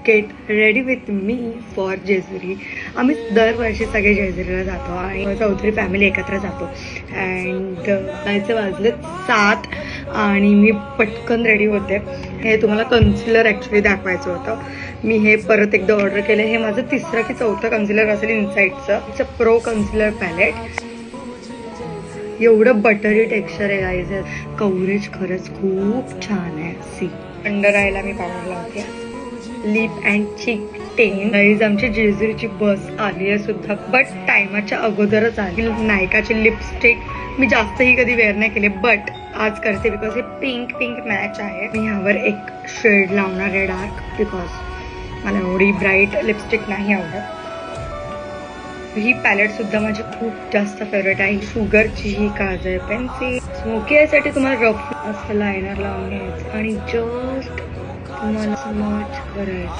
Get ready with me for Jejuri. आम्ही दरवर्षी सगळे जेजुरीला जातो आणि चौधरी फॅमिली एकत्र जातो. अँड जायचे वाजले 7 आणि मी पटकन रेडी होते. हे तुम्हाला कन्सिलर ॲक्च्युली दाखवायचं होतं. मी हे परत एकदा ऑर्डर केलं. हे माझं 3रं की 4थं कन्सिलर असेल इनसाईडचं. It's a pro concealer palette. एवढं बटरी टेक्स्चर आहे गाईज. कव्हरेज खरंच खूप छान आहे. सी अंडर आयला मी पावडर लावते. Lip and cheek tint. Guys आमची जेजुरीची बस आली आहे सुद्धा, बट टायमाच्या अगोदरच आली. नायकाची लिपस्टिक मी जास्तही कधी वेअर नाही केले, बट आज करते बिकॉज हे पिंक पिंक मॅच आहे. मी ह्यावर एक शेड लावणार आहे डार्क, बिकॉज मला एवढी ब्राईट लिपस्टिक नाही आवडत. ही पॅलेट सुद्धा माझी खूप जास्त फेवरेट आहे. शुगरची ही काजळ पेन्सिल. स्मोकी यासाठी तुम्हाला रफ असं लायनर लावून घ्यायचं आणि जस्ट तुम्हाला स्मच करायचं.